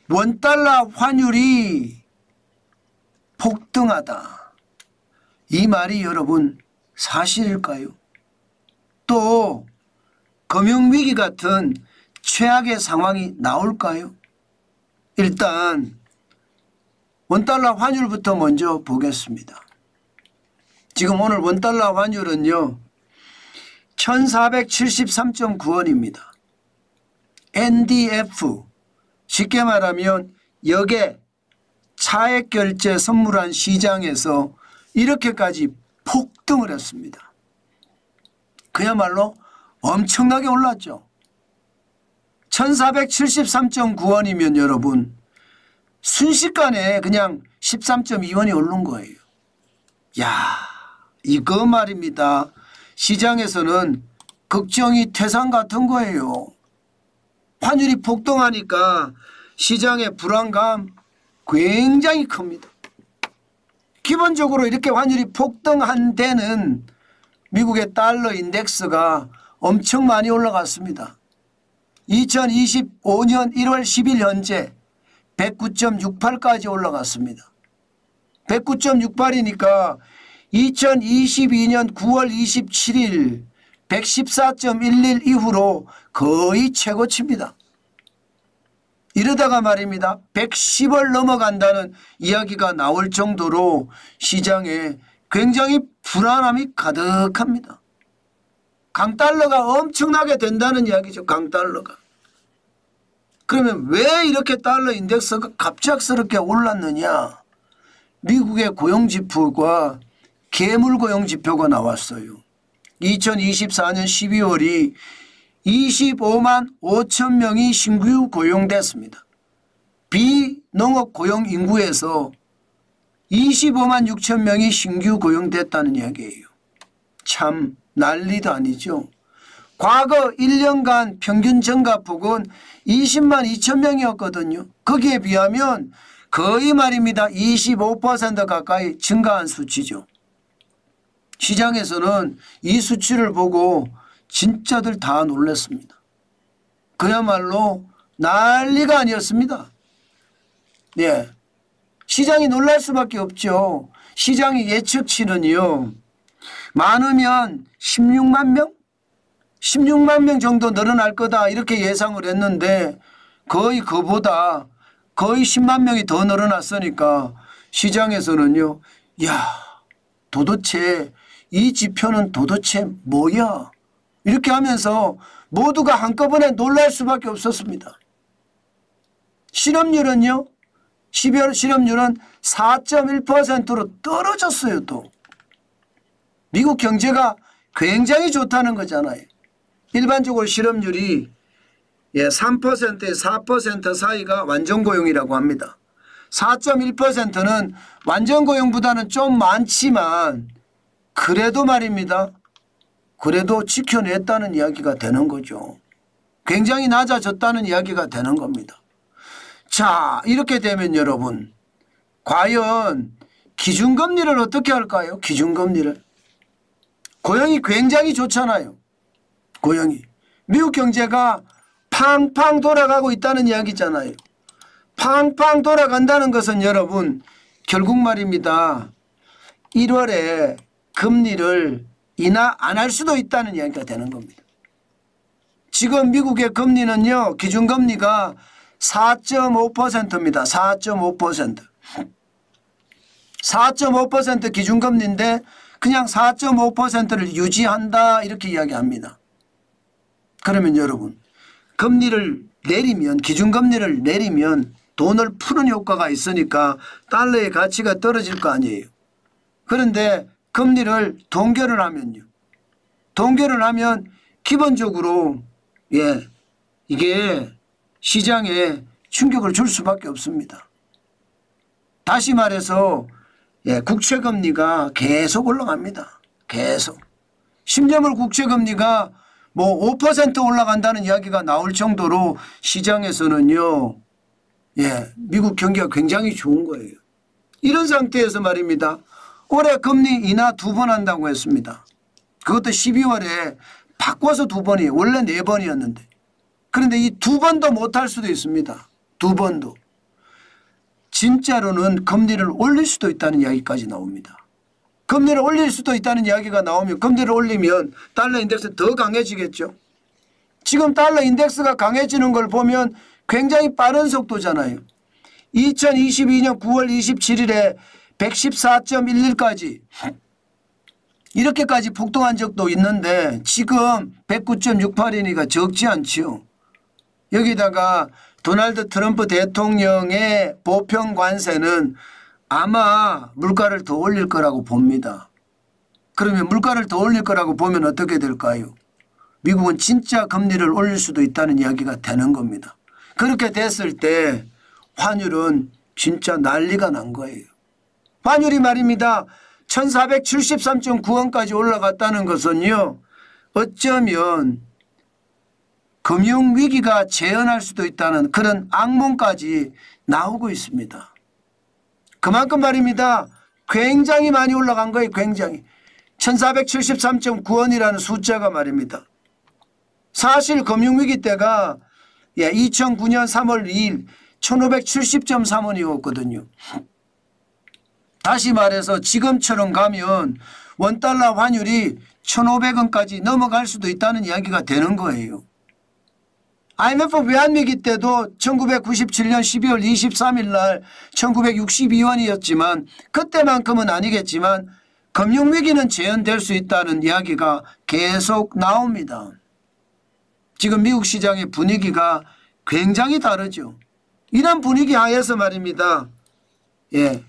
원달러 환율이 폭등하다. 이 말이 여러분 사실일까요? 또 금융위기 같은 최악의 상황이 나올까요? 일단 원달러 환율부터 먼저 보겠습니다. 지금 오늘 원달러 환율은요 1473.9원입니다. NDF 쉽게 말하면 역의 차액 결제 선물한 시장에서 이렇게까지 폭등을 했습니다. 그야말로 엄청나게 올랐죠. 1473.9원이면 여러분 순식간에 그냥 13.2원이 오른 거예요. 야, 이거 말입니다. 시장에서는 걱정이 태산 같은 거예요. 환율이 폭등하니까 시장의 불안감 굉장히 큽니다. 기본적으로 이렇게 환율이 폭등한 데는 미국의 달러 인덱스가 엄청 많이 올라갔습니다. 2025년 1월 10일 현재 109.68까지 올라갔습니다. 109.68이니까 2022년 9월 27일 114.11 이후로 거의 최고치입니다. 이러다가 말입니다. 110을 넘어간다는 이야기가 나올 정도로 시장에 굉장히 불안함이 가득합니다. 강달러가 엄청나게 된다는 이야기죠. 강달러가. 그러면 왜 이렇게 달러 인덱스가 갑작스럽게 올랐느냐. 미국의 고용지표가 괴물 고용지표가 나왔어요. 2024년 12월이 25만 5천 명이 신규 고용됐습니다. 비농업 고용 인구에서 25만 6천 명이 신규 고용됐다는 이야기예요. 참 난리도 아니죠. 과거 1년간 평균 증가폭은 20만 2천 명이었거든요. 거기에 비하면 거의 말입니다. 25% 가까이 증가한 수치죠. 시장에서는 이 수치를 보고 진짜들 다 놀랐습니다. 그야말로 난리가 아니었습니다. 예. 시장이 놀랄 수밖에 없죠. 시장의 예측치는요. 많으면 16만 명? 16만 명 정도 늘어날 거다 이렇게 예상을 했는데 거의 그보다 거의 10만 명이 더 늘어났으니까 시장에서는요. 야, 도대체 이 지표는 도대체 뭐야? 이렇게 하면서 모두가 한꺼번에 놀랄 수밖에 없었습니다. 실업률은요. 12월 실업률은 4.1%로 떨어졌어요. 또. 미국 경제가 굉장히 좋다는 거잖아요. 일반적으로 실업률이 3%에서 4% 사이가 완전고용이라고 합니다. 4.1%는 완전고용보다는 좀 많지만 그래도 말입니다. 그래도 지켜냈다는 이야기가 되는 거죠. 굉장히 낮아졌다는 이야기가 되는 겁니다. 자, 이렇게 되면 여러분 과연 기준금리를 어떻게 할까요? 기준금리를. 고용이 굉장히 좋잖아요. 고용이. 미국 경제가 팡팡 돌아가고 있다는 이야기잖아요. 팡팡 돌아간다는 것은 여러분 결국 말입니다. 1월에 금리를 인하 안 할 수도 있다는 이야기가 되는 겁니다. 지금 미국의 금리는요. 기준금리가 4.5%입니다. 4.5%. 4.5% 기준금리인데 그냥 4.5%를 유지한다 이렇게 이야기합니다. 그러면 여러분 금리를 내리면 기준금리를 내리면 돈을 푸는 효과가 있으니까 달러의 가치가 떨어질 거 아니에요. 그런데 금리를 동결을 하면요. 동결을 하면 기본적으로 이게 시장에 충격을 줄 수밖에 없습니다. 다시 말해서 국채금리가 계속 올라갑니다. 계속. 10년물 국채금리가 뭐 5% 올라간다는 이야기가 나올 정도로 시장에서는요. 미국 경기가 굉장히 좋은 거예요. 이런 상태에서 말입니다. 올해 금리 인하 2번 한다고 했습니다. 그것도 12월에 바꿔서 2번이에요. 원래 4번이었는데. 그런데 이 2번도 못할 수도 있습니다. 2번도. 진짜로는 금리를 올릴 수도 있다는 이야기까지 나옵니다. 금리를 올릴 수도 있다는 이야기가 나오면 금리를 올리면 달러 인덱스는 더 강해지겠죠. 지금 달러 인덱스가 강해지는 걸 보면 굉장히 빠른 속도잖아요. 2022년 9월 27일에 114.11까지 이렇게까지 폭등한 적도 있는데 지금 109.68이니까 적지 않죠. 여기다가 도널드 트럼프 대통령의 보편 관세는 아마 물가를 더 올릴 거라고 봅니다. 그러면 물가를 더 올릴 거라고 보면 어떻게 될까요? 미국은 진짜 금리를 올릴 수도 있다는 이야기가 되는 겁니다. 그렇게 됐을 때 환율은 진짜 난리가 난 거예요. 환율이 말입니다. 1473.9원까지 올라갔다는 것은요. 어쩌면 금융위기가 재현할 수도 있다는 그런 악몽까지 나오고 있습니다. 그만큼 말입니다. 굉장히 많이 올라간 거예요. 굉장히. 1473.9원이라는 숫자가 말입니다. 사실 금융위기 때가 2009년 3월 2일 1570.3원이었거든요. 다시 말해서 지금처럼 가면 원달러 환율이 1,500원까지 넘어갈 수도 있다는 이야기가 되는 거예요. IMF 외환위기 때도 1997년 12월 23일 날 1962원이었지만 그때만큼은 아니겠지만 금융위기는 재현될 수 있다는 이야기가 계속 나옵니다. 지금 미국 시장의 분위기가 굉장히 다르죠. 이런 분위기 하에서 말입니다.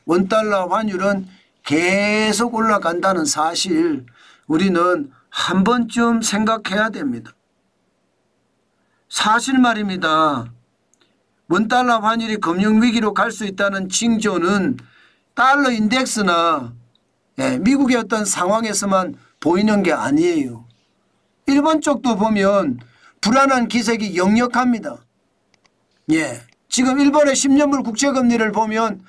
원달러 환율은 계속 올라간다는 사실 우리는 한 번쯤 생각해야 됩니다. 사실 말입니다. 원달러 환율이 금융위기로 갈 수 있다는 징조는 달러 인덱스나 미국의 어떤 상황에서만 보이는 게 아니에요. 일본 쪽도 보면 불안한 기색이 역력합니다. 지금 일본의 10년물 국채금리를 보면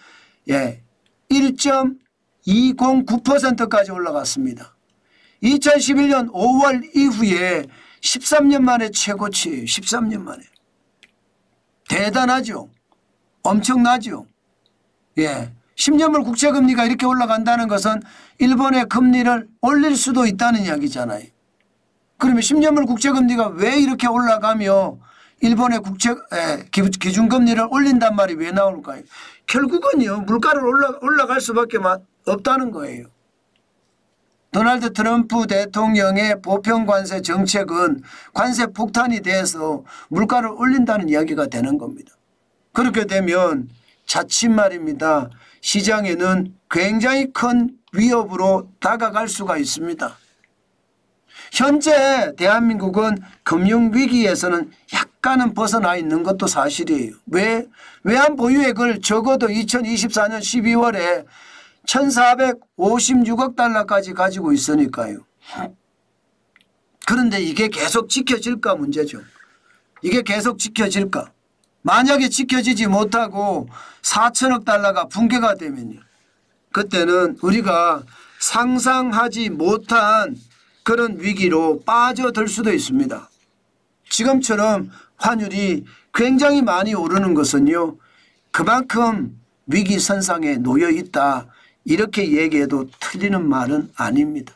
1.209%까지 올라갔습니다. 2011년 5월 이후에 13년 만에 최고치예요. 13년 만에. 대단하죠. 엄청나죠. 10년물 국채금리가 이렇게 올라간다는 것은 일본의 금리를 올릴 수도 있다는 이야기잖아요. 그러면 10년물 국채금리가 왜 이렇게 올라가며 일본의 기준금리를 올린단 말이 왜 나올까요? 결국은요. 물가를 올라갈 수밖에 없다는 거예요. 도널드 트럼프 대통령의 보편관세 정책은 관세 폭탄이 돼서 물가를 올린다는 이야기가 되는 겁니다. 그렇게 되면 자칫 말입니다. 시장에는 굉장히 큰 위협으로 다가갈 수가 있습니다. 현재 대한민국은 금융위기에서는 약간은 벗어나 있는 것도 사실이에요. 왜? 외환보유액을 적어도 2024년 12월에 1,456억 달러까지 가지고 있으니까요. 그런데 이게 계속 지켜질까 문제죠. 이게 계속 지켜질까. 만약에 지켜지지 못하고 4천억 달러가 붕괴가 되면요. 그때는 우리가 상상하지 못한 그런 위기로 빠져들 수도 있습니다. 지금처럼 환율이 굉장히 많이 오르는 것은요. 그만큼 위기선상에 놓여 있다. 이렇게 얘기해도 틀리는 말은 아닙니다.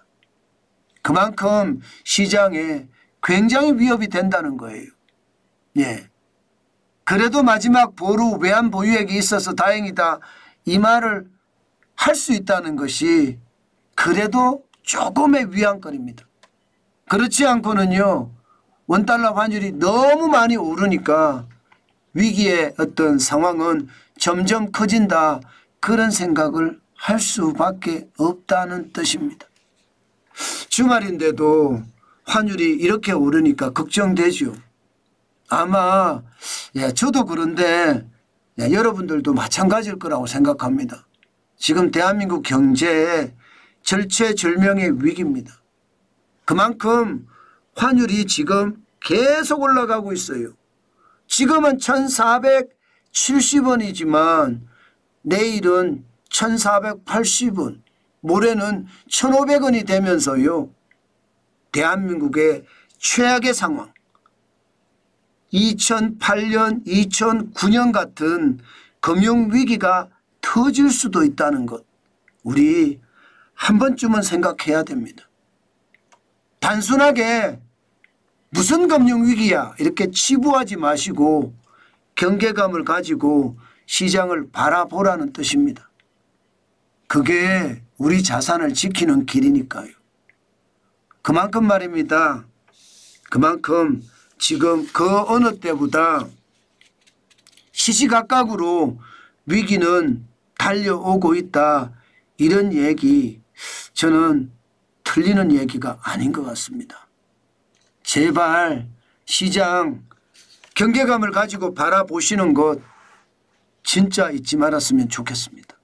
그만큼 시장에 굉장히 위협이 된다는 거예요. 그래도 마지막 보루 외환보유액이 있어서 다행이다. 이 말을 할 수 있다는 것이 그래도 조금의 위안거리입니다. 그렇지 않고는요. 원달러 환율이 너무 많이 오르니까 위기의 어떤 상황은 점점 커진다. 그런 생각을 할 수밖에 없다는 뜻입니다. 주말인데도 환율이 이렇게 오르니까 걱정되죠. 아마 저도 그런데 여러분들도 마찬가지일 거라고 생각합니다. 지금 대한민국 경제에 절체절명의 위기입니다. 그만큼 환율이 지금 계속 올라가고 있어요. 지금은 1,470원이지만 내일은 1,480원, 모레는 1,500원이 되면서요. 대한민국의 최악의 상황, 2008년, 2009년 같은 금융위기가 터질 수도 있다는 것 우리 한 번쯤은 생각해야 됩니다. 단순하게 무슨 금융위기야 이렇게 치부하지 마시고 경계감을 가지고 시장을 바라보라는 뜻입니다. 그게 우리 자산을 지키는 길이니까요. 그만큼 말입니다. 그만큼 지금 그 어느 때보다 시시각각으로 위기는 달려오고 있다. 이런 얘기 저는 틀리는 얘기가 아닌 것 같습니다. 제발 시장 경계감을 가지고 바라보시는 것 진짜 잊지 말았으면 좋겠습니다.